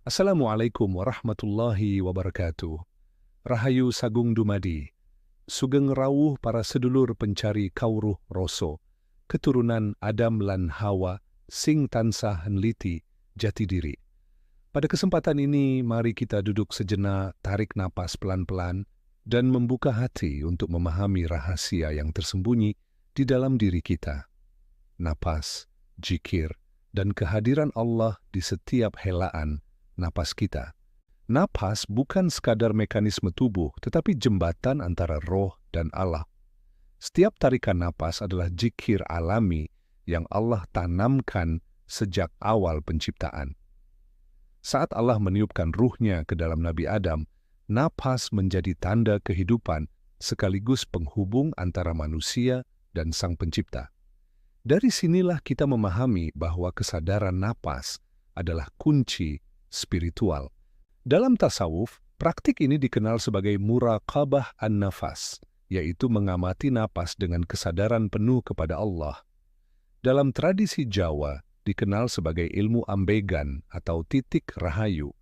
Assalamualaikum warahmatullahi wabarakatuh. Rahayu Sagung Dumadi, sugeng rawuh para sedulur pencari kawruh rasa, keturunan Adam lan Hawa, sing tansah nliti jati diri. Pada kesempatan ini, mari kita duduk sejenak, tarik napas pelan-pelan, dan membuka hati untuk memahami rahasia yang tersembunyi di dalam diri kita. Napas, jikir, dan kehadiran Allah di setiap helaan napas kita. Napas bukan sekadar mekanisme tubuh, tetapi jembatan antara roh dan Allah. Setiap tarikan napas adalah zikir alami yang Allah tanamkan sejak awal penciptaan. Saat Allah meniupkan ruhnya ke dalam Nabi Adam, napas menjadi tanda kehidupan sekaligus penghubung antara manusia dan Sang Pencipta. Dari sinilah kita memahami bahwa kesadaran napas adalah kunci spiritual. Dalam tasawuf, praktik ini dikenal sebagai muraqabah an-nafas, yaitu mengamati napas dengan kesadaran penuh kepada Allah. Dalam tradisi Jawa, dikenal sebagai ilmu ambegan atau titik rahayu,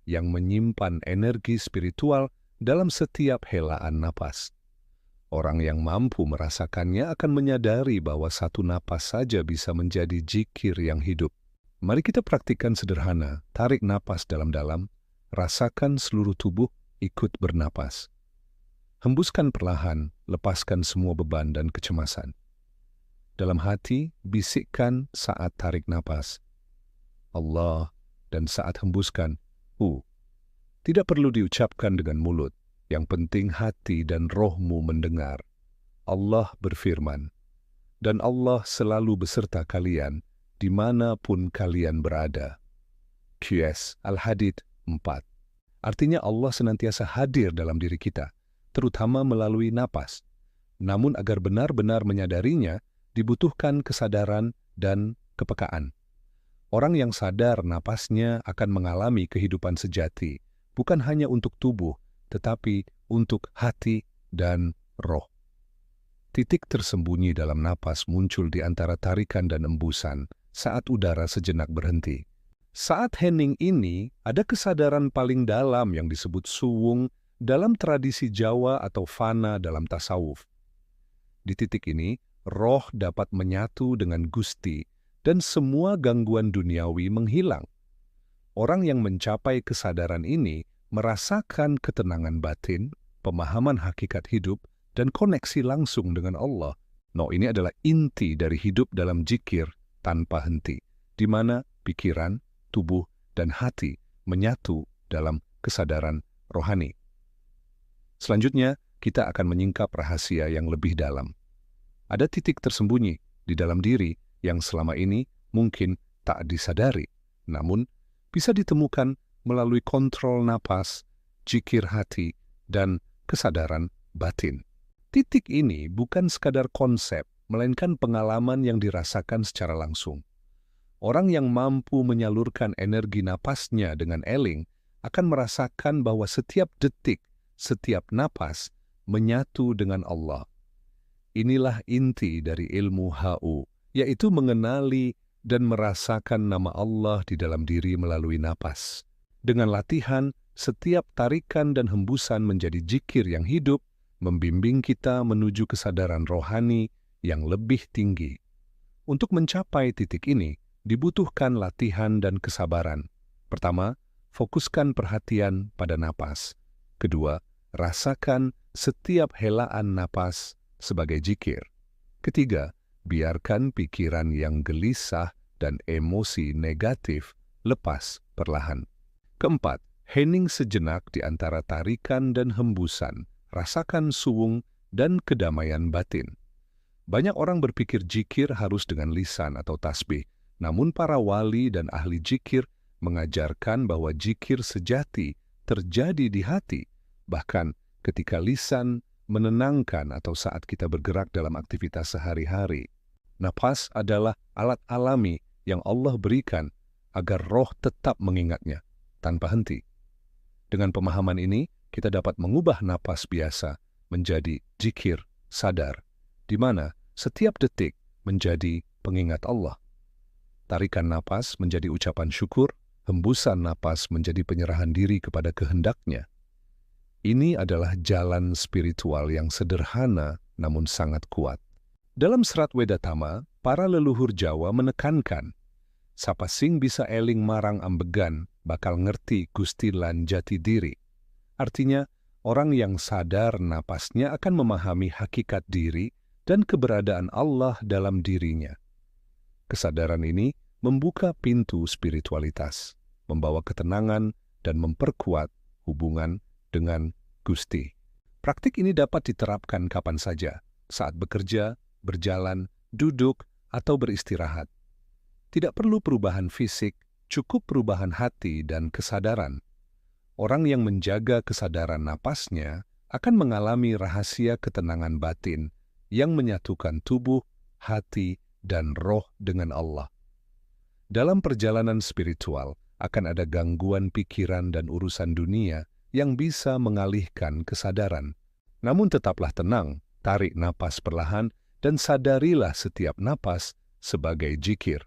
yang menyimpan energi spiritual dalam setiap helaan napas. Orang yang mampu merasakannya akan menyadari bahwa satu napas saja bisa menjadi zikir yang hidup. Mari kita praktikkan sederhana, tarik napas dalam-dalam, rasakan seluruh tubuh ikut bernapas. Hembuskan perlahan, lepaskan semua beban dan kecemasan. Dalam hati, bisikkan saat tarik napas, Allah, dan saat hembuskan, Hu. Tidak perlu diucapkan dengan mulut, yang penting hati dan rohmu mendengar. Allah berfirman, dan Allah selalu beserta kalian, dimanapun kalian berada. QS Al-Hadid 4. Artinya Allah senantiasa hadir dalam diri kita, terutama melalui napas. Namun agar benar-benar menyadarinya, dibutuhkan kesadaran dan kepekaan. Orang yang sadar napasnya akan mengalami kehidupan sejati, bukan hanya untuk tubuh, tetapi untuk hati dan roh. Titik tersembunyi dalam napas muncul di antara tarikan dan embusan, saat udara sejenak berhenti. Saat hening ini, ada kesadaran paling dalam yang disebut suwung dalam tradisi Jawa atau fana dalam tasawuf. Di titik ini, roh dapat menyatu dengan Gusti dan semua gangguan duniawi menghilang. Orang yang mencapai kesadaran ini merasakan ketenangan batin, pemahaman hakikat hidup, dan koneksi langsung dengan Allah. Ini adalah inti dari hidup dalam zikir tanpa henti, di mana pikiran, tubuh, dan hati menyatu dalam kesadaran rohani. Selanjutnya, kita akan menyingkap rahasia yang lebih dalam. Ada titik tersembunyi di dalam diri yang selama ini mungkin tak disadari, namun bisa ditemukan melalui kontrol napas, zikir hati, dan kesadaran batin. Titik ini bukan sekadar konsep, melainkan pengalaman yang dirasakan secara langsung. Orang yang mampu menyalurkan energi napasnya dengan eling akan merasakan bahwa setiap detik, setiap napas menyatu dengan Allah. Inilah inti dari ilmu HU, yaitu mengenali dan merasakan nama Allah di dalam diri melalui napas. Dengan latihan, setiap tarikan dan hembusan menjadi zikir yang hidup, membimbing kita menuju kesadaran rohani yang lebih tinggi. Untuk mencapai titik ini, dibutuhkan latihan dan kesabaran. Pertama, fokuskan perhatian pada napas. Kedua, rasakan setiap helaan napas sebagai zikir. Ketiga, biarkan pikiran yang gelisah dan emosi negatif lepas perlahan. Keempat, hening sejenak di antara tarikan dan hembusan, rasakan suwung dan kedamaian batin. Banyak orang berpikir zikir harus dengan lisan atau tasbih, namun para wali dan ahli zikir mengajarkan bahwa zikir sejati terjadi di hati, bahkan ketika lisan menenangkan atau saat kita bergerak dalam aktivitas sehari-hari. Napas adalah alat alami yang Allah berikan agar roh tetap mengingatnya tanpa henti. Dengan pemahaman ini, kita dapat mengubah napas biasa menjadi zikir sadar, di mana setiap detik menjadi pengingat Allah. Tarikan napas menjadi ucapan syukur, Hembusan napas menjadi penyerahan diri kepada kehendak-Nya. Ini adalah jalan spiritual yang sederhana namun sangat kuat. Dalam serat Wedatama, para leluhur Jawa menekankan, sapa sing bisa eling marang ambegan, bakal ngerti Gusti lan jati diri. Artinya, orang yang sadar napasnya akan memahami hakikat diri dan keberadaan Allah dalam dirinya. Kesadaran ini membuka pintu spiritualitas, membawa ketenangan dan memperkuat hubungan dengan Gusti. Praktik ini dapat diterapkan kapan saja, saat bekerja, berjalan, duduk, atau beristirahat. Tidak perlu perubahan fisik, cukup perubahan hati dan kesadaran. Orang yang menjaga kesadaran napasnya akan mengalami rahasia ketenangan batin yang menyatukan tubuh, hati, dan roh dengan Allah. Dalam perjalanan spiritual akan ada gangguan pikiran dan urusan dunia yang bisa mengalihkan kesadaran. Namun tetaplah tenang, tarik napas perlahan, dan sadarilah setiap napas sebagai zikir.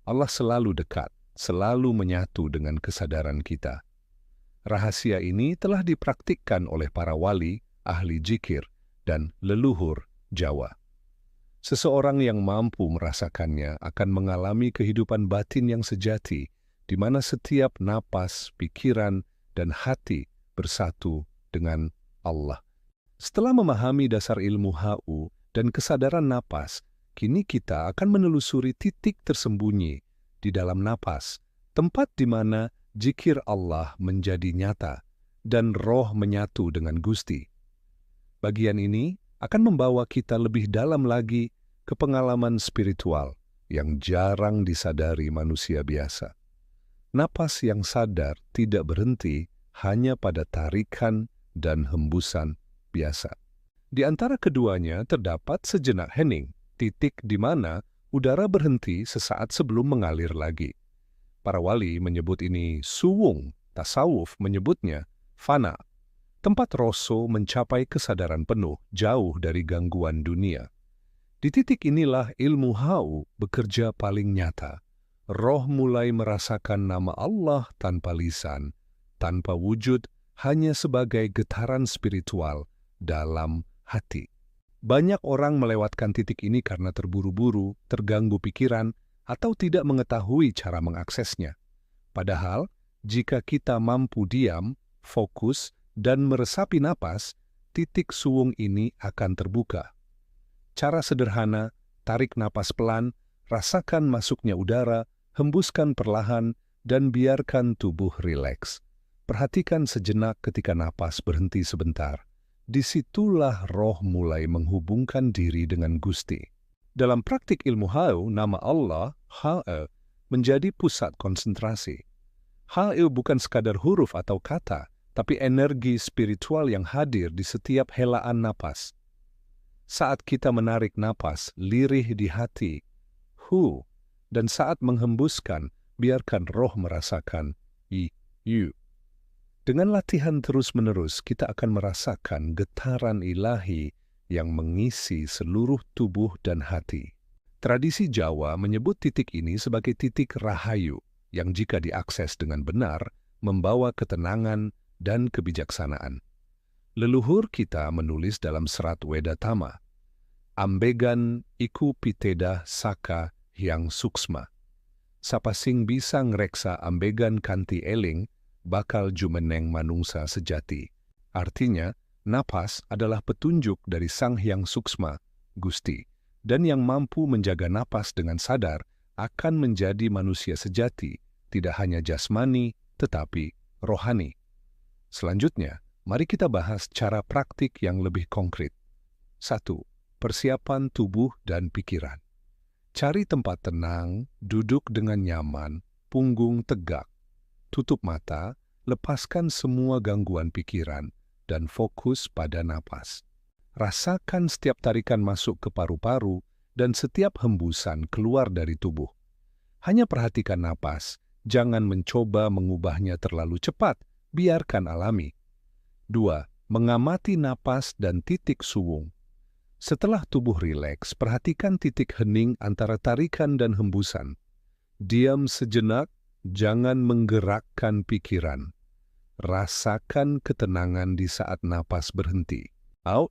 Allah selalu dekat, selalu menyatu dengan kesadaran kita. Rahasia ini telah dipraktikkan oleh para wali, ahli zikir, dan leluhur Jawa. Seseorang yang mampu merasakannya akan mengalami kehidupan batin yang sejati, di mana setiap napas, pikiran, dan hati bersatu dengan Allah. Setelah memahami dasar ilmu HU dan kesadaran napas, kini kita akan menelusuri titik tersembunyi di dalam napas, tempat di mana zikir Allah menjadi nyata dan roh menyatu dengan Gusti. Bagian ini akan membawa kita lebih dalam lagi ke pengalaman spiritual yang jarang disadari manusia biasa. Napas yang sadar tidak berhenti hanya pada tarikan dan hembusan biasa. Di antara keduanya terdapat sejenak hening, titik di mana udara berhenti sesaat sebelum mengalir lagi. Para wali menyebut ini suwung, tasawuf menyebutnya fana, tempat roso mencapai kesadaran penuh jauh dari gangguan dunia. Di titik inilah ilmu hau bekerja paling nyata. Roh mulai merasakan nama Allah tanpa lisan, tanpa wujud, hanya sebagai getaran spiritual dalam hati. Banyak orang melewatkan titik ini karena terburu-buru, terganggu pikiran, atau tidak mengetahui cara mengaksesnya. Padahal, jika kita mampu diam, fokus, dan meresapi napas, titik suwung ini akan terbuka. Cara sederhana, tarik napas pelan, rasakan masuknya udara, hembuskan perlahan, dan biarkan tubuh rileks. Perhatikan sejenak ketika napas berhenti sebentar. Disitulah roh mulai menghubungkan diri dengan Gusti. Dalam praktik ilmu hau, nama Allah, Ha'e, menjadi pusat konsentrasi. Ha'e bukan sekadar huruf atau kata, tapi energi spiritual yang hadir di setiap helaan napas. Saat kita menarik napas, lirih di hati, hu, dan saat menghembuskan, biarkan roh merasakan, yu. Dengan latihan terus-menerus, kita akan merasakan getaran ilahi yang mengisi seluruh tubuh dan hati. Tradisi Jawa menyebut titik ini sebagai titik rahayu, yang jika diakses dengan benar, membawa ketenangan dan kebijaksanaan. Leluhur kita menulis dalam serat Wedatama, ambegan iku piteda saka hyang suksma. Sapa sing bisa ngreksa ambegan kanti eling, bakal jumeneng manungsa sejati. Artinya, napas adalah petunjuk dari Sang Hyang Suksma, Gusti, dan yang mampu menjaga napas dengan sadar akan menjadi manusia sejati, tidak hanya jasmani, tetapi rohani. Selanjutnya, mari kita bahas cara praktik yang lebih konkret. 1. Persiapan tubuh dan pikiran. Cari tempat tenang, duduk dengan nyaman, punggung tegak. Tutup mata, lepaskan semua gangguan pikiran, dan fokus pada napas. Rasakan setiap tarikan masuk ke paru-paru dan setiap hembusan keluar dari tubuh. Hanya perhatikan napas, jangan mencoba mengubahnya terlalu cepat, biarkan alami. 2. Mengamati napas dan titik suwung. Setelah tubuh rileks, perhatikan titik hening antara tarikan dan hembusan. Diam sejenak, Jangan menggerakkan pikiran. Rasakan ketenangan di saat napas berhenti.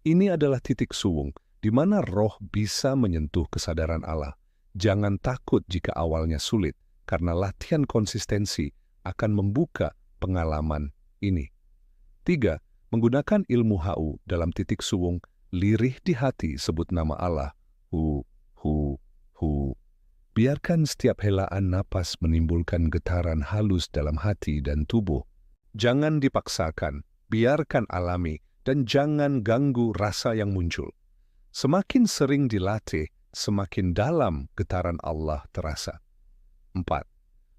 Ini adalah titik suwung, di mana roh bisa menyentuh kesadaran Allah. Jangan takut jika awalnya sulit, karena latihan konsistensi akan membuka pengalaman ini. 3. Menggunakan ilmu HU dalam titik suwung, lirih di hati sebut nama Allah. Hu, hu, hu. Biarkan setiap helaan napas menimbulkan getaran halus dalam hati dan tubuh. Jangan dipaksakan, biarkan alami, dan jangan ganggu rasa yang muncul. Semakin sering dilatih, semakin dalam getaran Allah terasa. 4.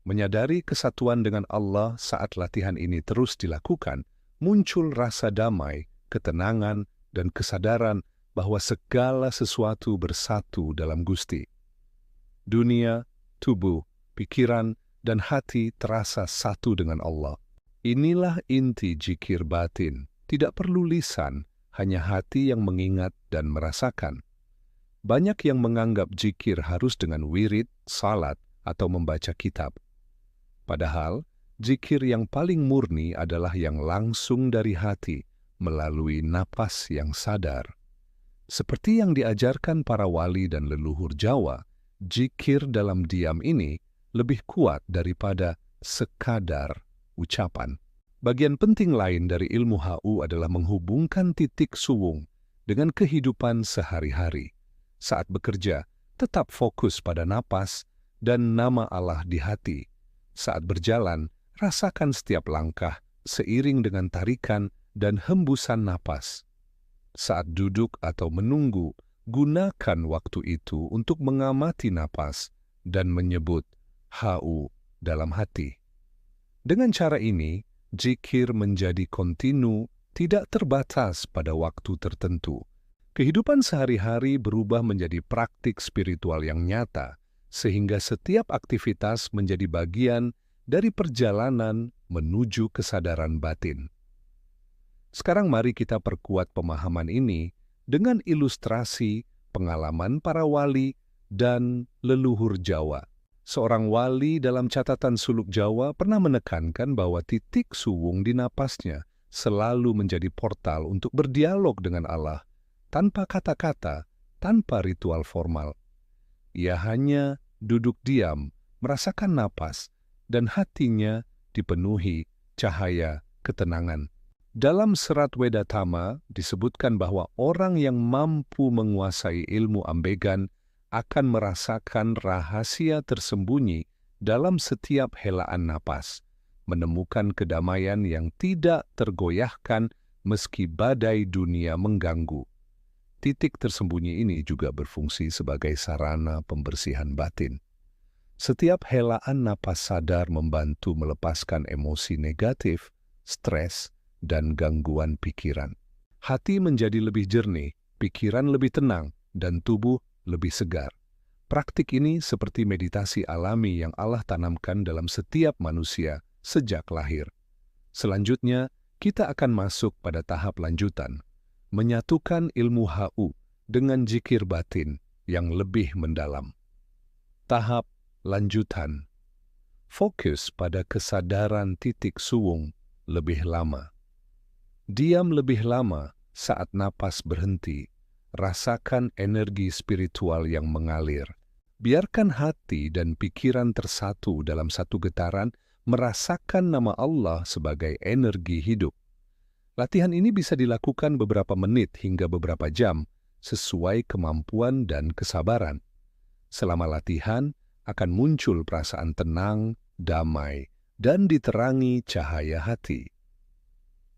Menyadari kesatuan dengan Allah saat latihan ini terus dilakukan, muncul rasa damai, ketenangan, dan kesadaran bahwa segala sesuatu bersatu dalam Gusti. Dunia, tubuh, pikiran, dan hati terasa satu dengan Allah. Inilah inti zikir batin. Tidak perlu lisan, hanya hati yang mengingat dan merasakan. Banyak yang menganggap zikir harus dengan wirid, salat, atau membaca kitab. Padahal, zikir yang paling murni adalah yang langsung dari hati, melalui napas yang sadar. Seperti yang diajarkan para wali dan leluhur Jawa, zikir dalam diam ini lebih kuat daripada sekadar ucapan. Bagian penting lain dari ilmu HU adalah menghubungkan titik suwung dengan kehidupan sehari-hari. Saat bekerja, tetap fokus pada napas dan nama Allah di hati. Saat berjalan, rasakan setiap langkah seiring dengan tarikan dan hembusan napas. Saat duduk atau menunggu, gunakan waktu itu untuk mengamati napas dan menyebut HU dalam hati. Dengan cara ini, zikir menjadi kontinu, tidak terbatas pada waktu tertentu. Kehidupan sehari-hari berubah menjadi praktik spiritual yang nyata, sehingga setiap aktivitas menjadi bagian dari perjalanan menuju kesadaran batin. Sekarang mari kita perkuat pemahaman ini dengan ilustrasi pengalaman para wali dan leluhur Jawa. Seorang wali dalam catatan suluk Jawa pernah menekankan bahwa titik suwung di napasnya selalu menjadi portal untuk berdialog dengan Allah, tanpa kata-kata, tanpa ritual formal. Ia hanya duduk diam, merasakan napas, dan hatinya dipenuhi cahaya ketenangan. Dalam serat Wedatama disebutkan bahwa orang yang mampu menguasai ilmu ambegan akan merasakan rahasia tersembunyi dalam setiap helaan napas, menemukan kedamaian yang tidak tergoyahkan meski badai dunia mengganggu. Titik tersembunyi ini juga berfungsi sebagai sarana pembersihan batin. Setiap helaan napas sadar membantu melepaskan emosi negatif, stres, dan gangguan pikiran. Hati menjadi lebih jernih, pikiran lebih tenang, dan tubuh lebih segar. Praktik ini seperti meditasi alami yang Allah tanamkan dalam setiap manusia sejak lahir. Selanjutnya, kita akan masuk pada tahap lanjutan, menyatukan ilmu HU dengan zikir batin yang lebih mendalam. Tahap lanjutan, fokus pada kesadaran titik suwung lebih lama. Diam lebih lama saat napas berhenti. Rasakan energi spiritual yang mengalir. Biarkan hati dan pikiran tersatu dalam satu getaran, merasakan nama Allah sebagai energi hidup. Latihan ini bisa dilakukan beberapa menit hingga beberapa jam, sesuai kemampuan dan kesabaran. Selama latihan, akan muncul perasaan tenang, damai, dan diterangi cahaya hati.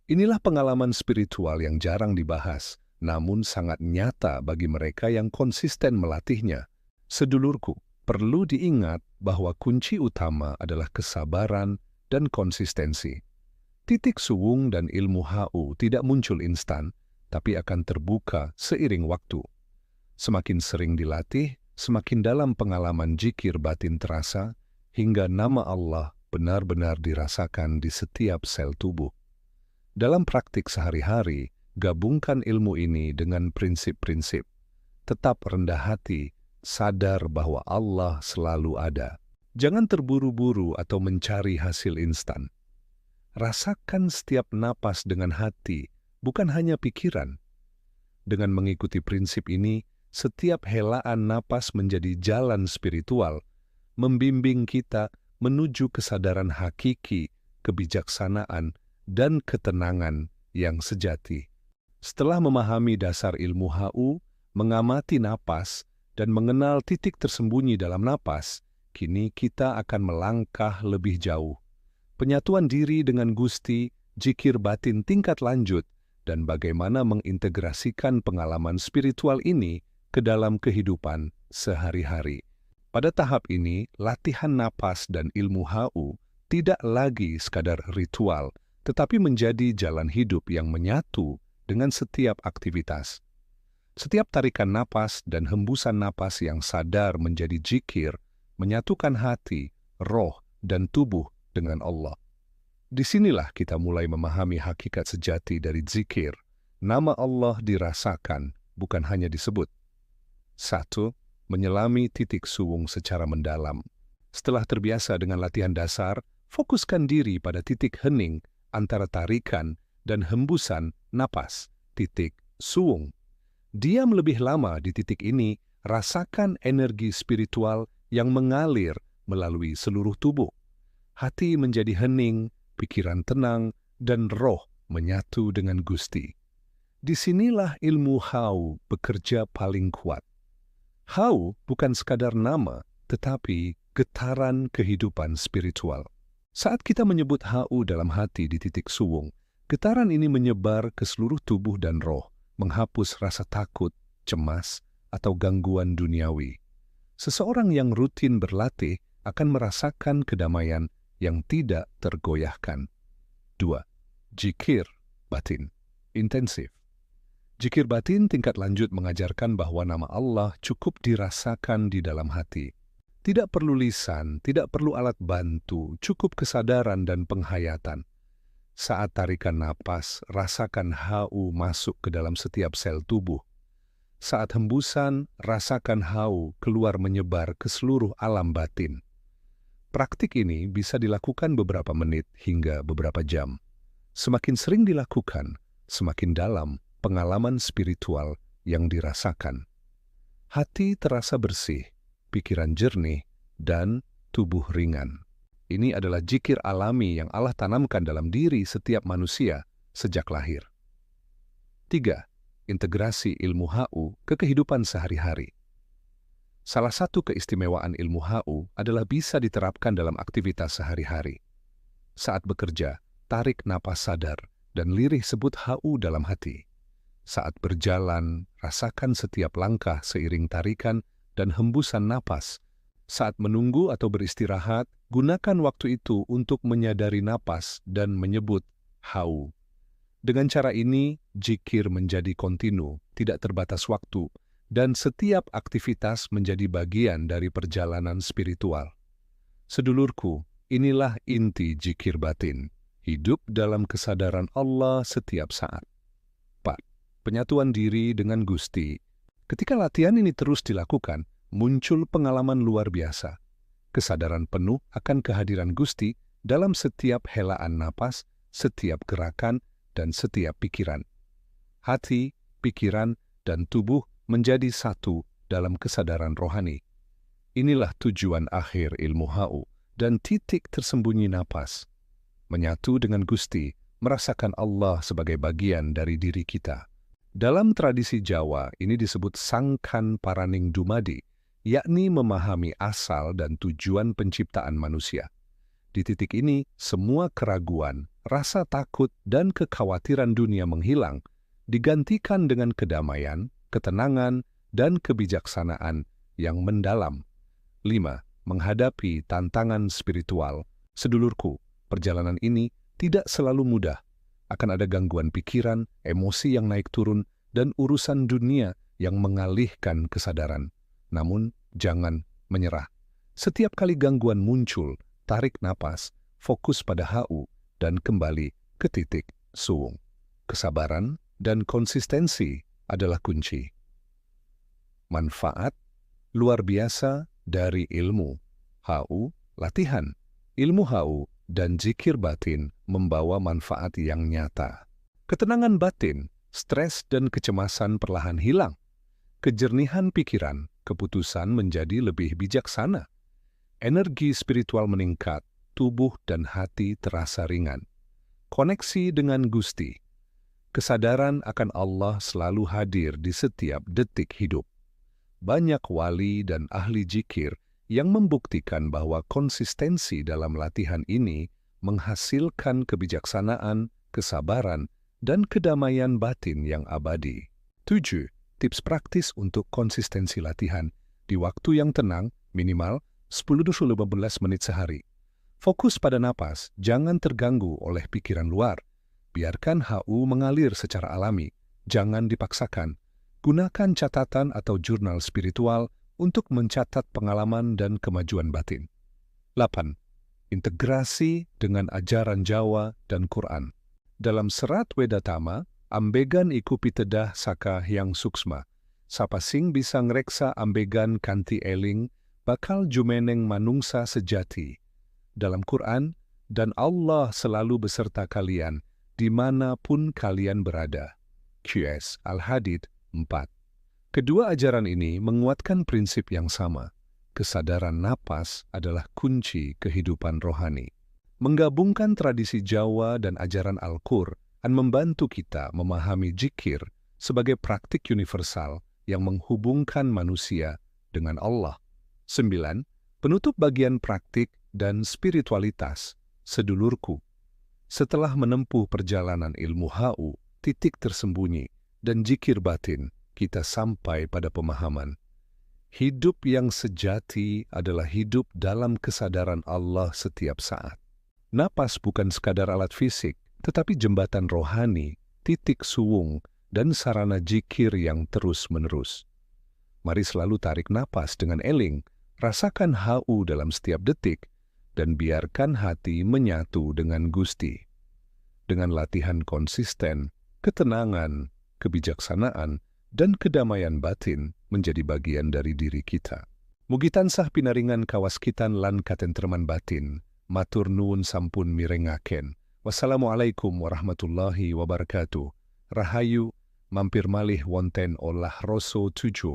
Inilah pengalaman spiritual yang jarang dibahas, namun sangat nyata bagi mereka yang konsisten melatihnya. Sedulurku, perlu diingat bahwa kunci utama adalah kesabaran dan konsistensi. Titik suwung dan ilmu HU tidak muncul instan, tapi akan terbuka seiring waktu. Semakin sering dilatih, semakin dalam pengalaman zikir batin terasa, hingga nama Allah benar-benar dirasakan di setiap sel tubuh. Dalam praktik sehari-hari, gabungkan ilmu ini dengan prinsip-prinsip. Tetap rendah hati, sadar bahwa Allah selalu ada. Jangan terburu-buru atau mencari hasil instan. Rasakan setiap napas dengan hati, bukan hanya pikiran. Dengan mengikuti prinsip ini, setiap helaan napas menjadi jalan spiritual, membimbing kita menuju kesadaran hakiki, kebijaksanaan, dan ketenangan yang sejati. Setelah memahami dasar ilmu HU, mengamati napas, dan mengenal titik tersembunyi dalam napas, kini kita akan melangkah lebih jauh. Penyatuan diri dengan Gusti, zikir batin tingkat lanjut, dan bagaimana mengintegrasikan pengalaman spiritual ini ke dalam kehidupan sehari-hari. Pada tahap ini, latihan napas dan ilmu HU tidak lagi sekadar ritual, tetapi menjadi jalan hidup yang menyatu dengan setiap aktivitas. Setiap tarikan napas dan hembusan napas yang sadar menjadi zikir, menyatukan hati, roh, dan tubuh dengan Allah. Disinilah kita mulai memahami hakikat sejati dari zikir. Nama Allah dirasakan, bukan hanya disebut. 1. Menyelami titik suwung secara mendalam. Setelah terbiasa dengan latihan dasar, fokuskan diri pada titik hening antara tarikan dan hembusan napas, titik suwung. Diam lebih lama di titik ini, rasakan energi spiritual yang mengalir melalui seluruh tubuh. Hati menjadi hening, pikiran tenang, dan roh menyatu dengan Gusti. Disinilah ilmu HU bekerja paling kuat. HU bukan sekadar nama, tetapi getaran kehidupan spiritual. Saat kita menyebut HU dalam hati di titik suwung, getaran ini menyebar ke seluruh tubuh dan roh, menghapus rasa takut, cemas, atau gangguan duniawi. Seseorang yang rutin berlatih akan merasakan kedamaian yang tidak tergoyahkan. 2. Zikir batin intensif. Zikir batin tingkat lanjut mengajarkan bahwa nama Allah cukup dirasakan di dalam hati. Tidak perlu lisan, tidak perlu alat bantu, cukup kesadaran dan penghayatan. Saat tarikan napas, rasakan HU masuk ke dalam setiap sel tubuh. Saat hembusan, rasakan HU keluar menyebar ke seluruh alam batin. Praktik ini bisa dilakukan beberapa menit hingga beberapa jam. Semakin sering dilakukan, semakin dalam pengalaman spiritual yang dirasakan. Hati terasa bersih, pikiran jernih, dan tubuh ringan. Ini adalah zikir alami yang Allah tanamkan dalam diri setiap manusia sejak lahir. 3. Integrasi ilmu HU ke kehidupan sehari-hari. Salah satu keistimewaan ilmu HU adalah bisa diterapkan dalam aktivitas sehari-hari. Saat bekerja, tarik napas sadar dan lirih sebut HU dalam hati. Saat berjalan, rasakan setiap langkah seiring tarikan dan hembusan napas. Saat menunggu atau beristirahat, gunakan waktu itu untuk menyadari napas dan menyebut HU. Dengan cara ini, zikir menjadi kontinu, tidak terbatas waktu, dan setiap aktivitas menjadi bagian dari perjalanan spiritual. Sedulurku, inilah inti zikir batin, hidup dalam kesadaran Allah setiap saat. 4. Penyatuan diri dengan Gusti. Ketika latihan ini terus dilakukan, muncul pengalaman luar biasa. Kesadaran penuh akan kehadiran Gusti dalam setiap helaan napas, setiap gerakan, dan setiap pikiran. Hati, pikiran, dan tubuh menjadi satu dalam kesadaran rohani. Inilah tujuan akhir ilmu HU dan titik tersembunyi napas. Menyatu dengan Gusti, merasakan Allah sebagai bagian dari diri kita. Dalam tradisi Jawa, ini disebut sangkan paraning dumadi, yakni memahami asal dan tujuan penciptaan manusia. Di titik ini, semua keraguan, rasa takut, dan kekhawatiran dunia menghilang, digantikan dengan kedamaian, ketenangan, dan kebijaksanaan yang mendalam. 5. Menghadapi tantangan spiritual. Sedulurku, perjalanan ini tidak selalu mudah. Akan ada gangguan pikiran, emosi yang naik turun, dan urusan dunia yang mengalihkan kesadaran. Namun, jangan menyerah. Setiap kali gangguan muncul, tarik napas, fokus pada HU, dan kembali ke titik suwung. Kesabaran dan konsistensi adalah kunci. Manfaat luar biasa dari ilmu HU Latihan, ilmu hau, dan zikir batin membawa manfaat yang nyata. Ketenangan batin, stres dan kecemasan perlahan hilang. Kejernihan pikiran, keputusan menjadi lebih bijaksana. Energi spiritual meningkat, tubuh dan hati terasa ringan. Koneksi dengan Gusti. Kesadaran akan Allah selalu hadir di setiap detik hidup. Banyak wali dan ahli zikir yang membuktikan bahwa konsistensi dalam latihan ini menghasilkan kebijaksanaan, kesabaran, dan kedamaian batin yang abadi. 7. Tips praktis untuk konsistensi latihan di waktu yang tenang, minimal 10-15 menit sehari. Fokus pada napas, jangan terganggu oleh pikiran luar. Biarkan HU mengalir secara alami, jangan dipaksakan. Gunakan catatan atau jurnal spiritual untuk mencatat pengalaman dan kemajuan batin. 8. Integrasi dengan ajaran Jawa dan Quran. Dalam serat Wedatama, ambegan iku pitedah saka hyang suksma. Sapasing bisa ngreksa ambegan kanti eling, bakal jumeneng manungsa sejati. Dalam Quran, dan Allah selalu beserta kalian, dimanapun kalian berada. QS Al-Hadid 4. Kedua ajaran ini menguatkan prinsip yang sama. Kesadaran napas adalah kunci kehidupan rohani. Menggabungkan tradisi Jawa dan ajaran Al-Qur'an membantu kita memahami zikir sebagai praktik universal yang menghubungkan manusia dengan Allah. 9. Penutup bagian praktik dan spiritualitas, sedulurku. Setelah menempuh perjalanan ilmu HU, titik tersembunyi, dan zikir batin, kita sampai pada pemahaman. Hidup yang sejati adalah hidup dalam kesadaran Allah setiap saat. Napas bukan sekadar alat fisik, tetapi jembatan rohani, titik suwung, dan sarana zikir yang terus-menerus. Mari selalu tarik napas dengan eling, rasakan HU dalam setiap detik, dan biarkan hati menyatu dengan Gusti. Dengan latihan konsisten, ketenangan, kebijaksanaan, dan kedamaian batin menjadi bagian dari diri kita. Mugi tansah pinaringan kawaskitan lan katentreman batin, matur nuwun sampun mirengaken. Wassalamualaikum warahmatullahi wabarakatuh. Rahayu, mampir malih wonten olah Roso 7.